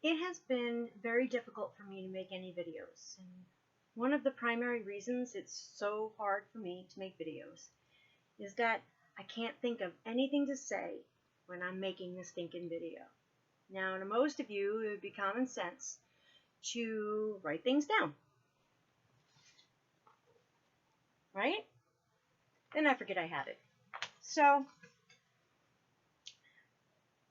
It has been very difficult for me to make any videos, and one of the primary reasons it's so hard for me to make videos is that I can't think of anything to say when I'm making this stinking video. Now, to most of you, it would be common sense to write things down, right? Then I forget I have it. So,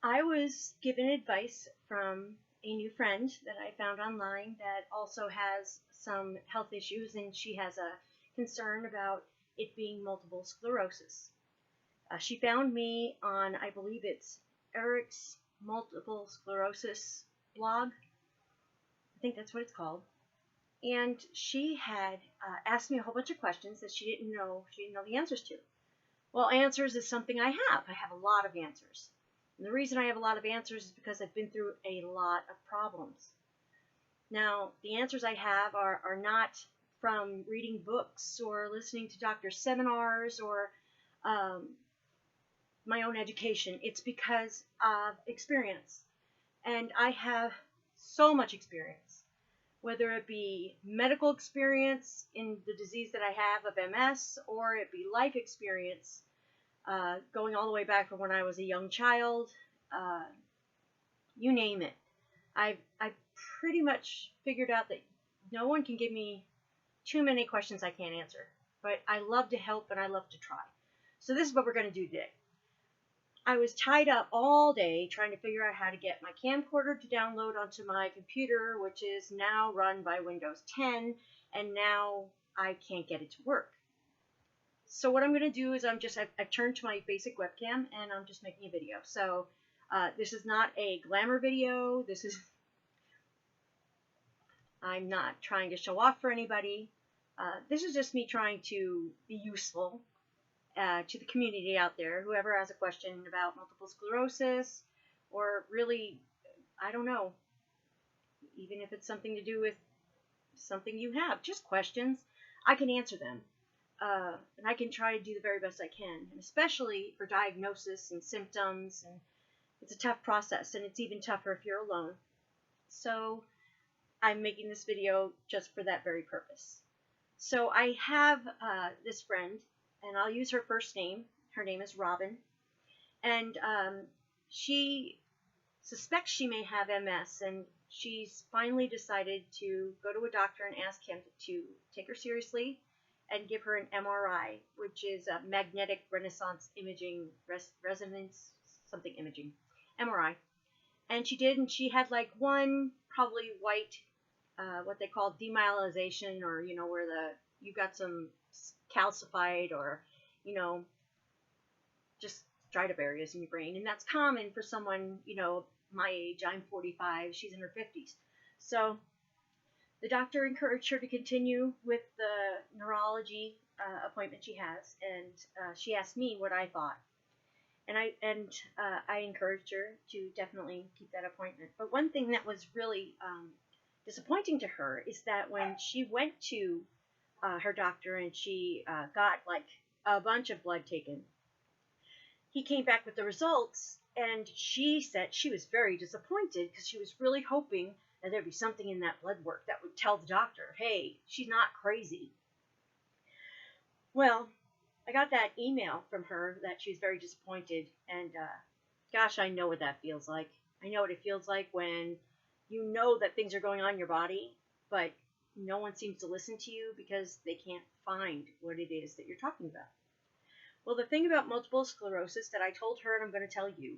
I was given advice from a new friend that I found online that also has some health issues, and she has a concern about it being multiple sclerosis. She found me on, I believe it's Eric's multiple sclerosis blog. I think that's what it's called. And she had asked me a whole bunch of questions that she didn't know the answers to. Well, answers is something I have. I have a lot of answers. And the reason I have a lot of answers is because I've been through a lot of problems. Now, the answers I have are not from reading books or listening to doctor seminars or my own education. It's because of experience. And I have so much experience, whether it be medical experience in the disease that I have of MS, or it be life experience going all the way back from when I was a young child, you name it. I've pretty much figured out that no one can give me too many questions I can't answer. But I love to help and I love to try. So this is what we're going to do today. I was tied up all day trying to figure out how to get my camcorder to download onto my computer, which is now run by Windows 10, and now I can't get it to work. So what I'm going to do is I've turned to my basic webcam and I'm just making a video. So this is not a glamour video. I'm not trying to show off for anybody. This is just me trying to be useful to the community out there, whoever has a question about multiple sclerosis, or really, I don't know, even if it's something to do with something you have, just questions, I can answer them. And I can try to do the very best I can, and especially for diagnosis and symptoms, and it's a tough process, and it's even tougher if you're alone. So I'm making this video just for that very purpose. So I have this friend, and I'll use her first name. Her name is Robin, and she suspects she may have MS, and she's finally decided to go to a doctor and ask him to take her seriously and give her an MRI, which is a magnetic resonance imaging, resonance something imaging, MRI. And she did, and she had like one probably white, what they call demyelinization, or where you got some calcified or just dried up areas in your brain, and that's common for someone my age. I'm 45, she's in her 50s. So the doctor encouraged her to continue with the neurology appointment she has, and she asked me what I thought, and I encouraged her to definitely keep that appointment. But one thing that was really disappointing to her is that when she went to her doctor and she got like a bunch of blood taken, he came back with the results, and she said she was very disappointed because she was really hoping that there'd be something in that blood work that would tell the doctor, hey, she's not crazy. Well, I got that email from her that she's very disappointed, and gosh, I know what that feels like. I know what it feels like when you know that things are going on in your body, but no one seems to listen to you because they can't find what it is that you're talking about. Well, the thing about multiple sclerosis that I told her, and I'm going to tell you,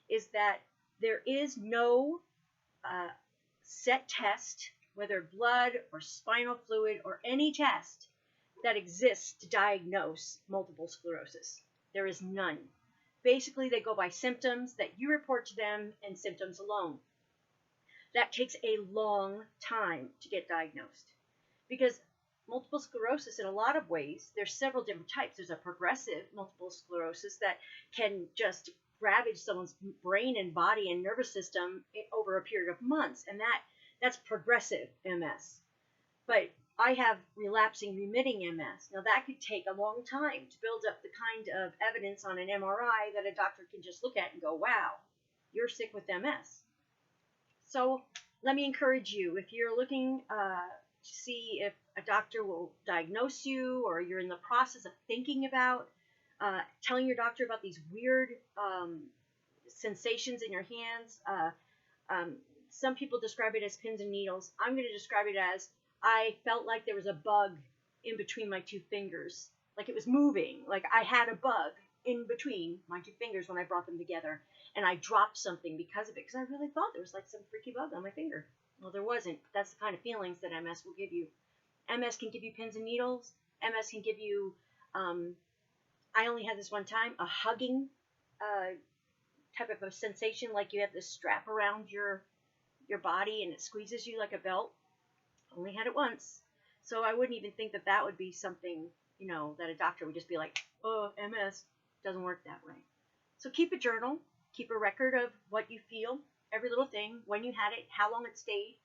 is that there is no set test, whether blood or spinal fluid or any test, that exists to diagnose multiple sclerosis. There is none. Basically, they go by symptoms that you report to them and symptoms alone. That takes a long time to get diagnosed, because multiple sclerosis, in a lot of ways, there's several different types. There's a progressive multiple sclerosis that can just ravage someone's brain and body and nervous system over a period of months, and that's progressive MS. But I have relapsing remitting MS. Now that could take a long time to build up the kind of evidence on an MRI that a doctor can just look at and go, wow, you're sick with MS. So let me encourage you, if you're looking to see if a doctor will diagnose you, or you're in the process of thinking about telling your doctor about these weird sensations in your hands. Some people describe it as pins and needles. I'm going to describe it as I felt like there was a bug in between my two fingers, like it was moving, like I had a bug in between my two fingers when I brought them together, and I dropped something because of it, because I really thought there was like some freaky bug on my finger. Well, there wasn't. That's the kind of feelings that MS will give you. MS can give you pins and needles. MS can give you, I only had this one time, a hugging type of a sensation, like you have this strap around your body and it squeezes you like a belt. Only had it once. So I wouldn't even think that that would be something, that a doctor would just be like, oh, MS. Doesn't work that way. So keep a journal. Keep a record of what you feel, every little thing, when you had it, how long it stayed.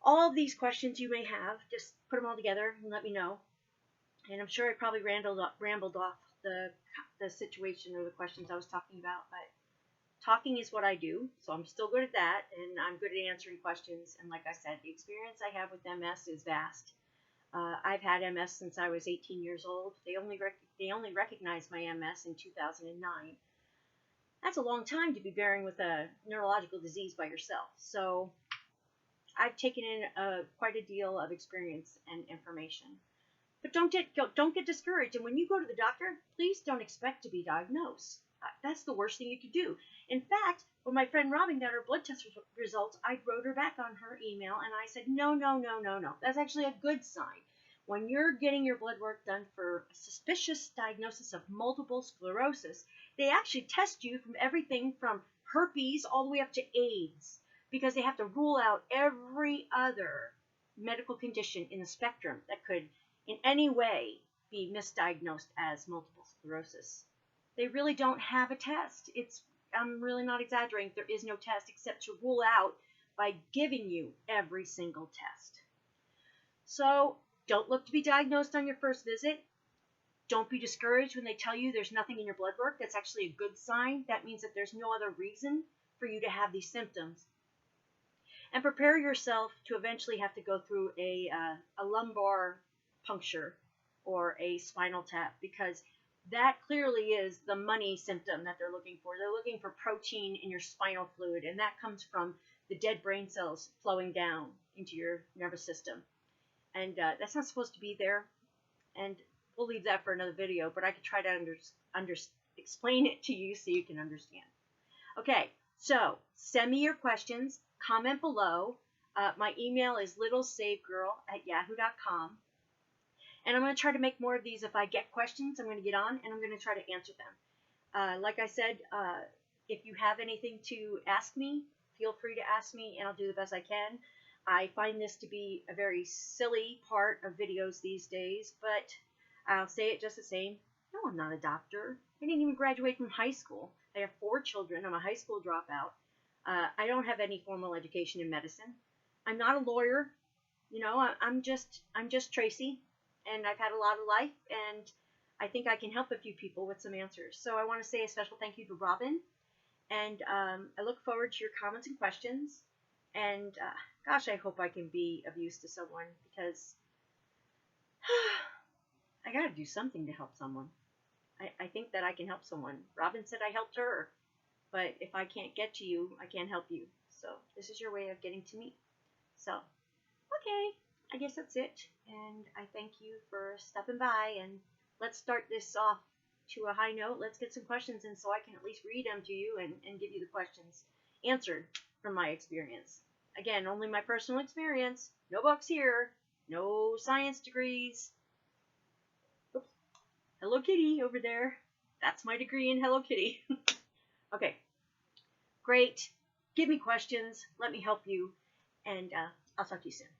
All of these questions you may have, just put them all together and let me know. And I'm sure I probably rambled off the situation or the questions I was talking about, but talking is what I do, so I'm still good at that, and I'm good at answering questions. And like I said, the experience I have with MS is vast. I've had MS since I was 18 years old. They only recognized my MS in 2009. That's a long time to be bearing with a neurological disease by yourself. So I've taken in quite a deal of experience and information. But don't get discouraged. And when you go to the doctor, please don't expect to be diagnosed. That's the worst thing you could do. In fact, when my friend Robin got her blood test results, I wrote her back on her email and I said, no. That's actually a good sign. When you're getting your blood work done for a suspicious diagnosis of multiple sclerosis, they actually test you from everything from herpes all the way up to AIDS, because they have to rule out every other medical condition in the spectrum that could in any way be misdiagnosed as multiple sclerosis. They really don't have a test. I'm really not exaggerating. There is no test except to rule out by giving you every single test. So don't look to be diagnosed on your first visit. Don't be discouraged when they tell you there's nothing in your blood work. That's actually a good sign. That means that there's no other reason for you to have these symptoms. And prepare yourself to eventually have to go through a lumbar puncture or a spinal tap, because that clearly is the money symptom that they're looking for. They're looking for protein in your spinal fluid, and that comes from the dead brain cells flowing down into your nervous system. And that's not supposed to be there, and we'll leave that for another video, but I could try to explain it to you so you can understand. Okay, so send me your questions, comment below. My email is littlesavegirl@yahoo.com. And I'm going to try to make more of these. If I get questions, I'm going to get on and I'm going to try to answer them. Like I said, if you have anything to ask me, feel free to ask me and I'll do the best I can. I find this to be a very silly part of videos these days, but I'll say it just the same. No, I'm not a doctor. I didn't even graduate from high school. I have 4 children. I'm a high school dropout. I don't have any formal education in medicine. I'm not a lawyer. I'm just Tracy. And I've had a lot of life, and I think I can help a few people with some answers. So I want to say a special thank you to Robin, and I look forward to your comments and questions. And gosh, I hope I can be of use to someone, because I got to do something to help someone. I think that I can help someone. Robin said I helped her, but if I can't get to you, I can't help you. So this is your way of getting to me. So, okay. I guess that's it, and I thank you for stopping by, and let's start this off to a high note. Let's get some questions in so I can at least read them to you and give you the questions answered from my experience. Again, only my personal experience, no books here, no science degrees. Oops. Hello Kitty over there. That's my degree in Hello Kitty. Okay, great. Give me questions, let me help you, and I'll talk to you soon.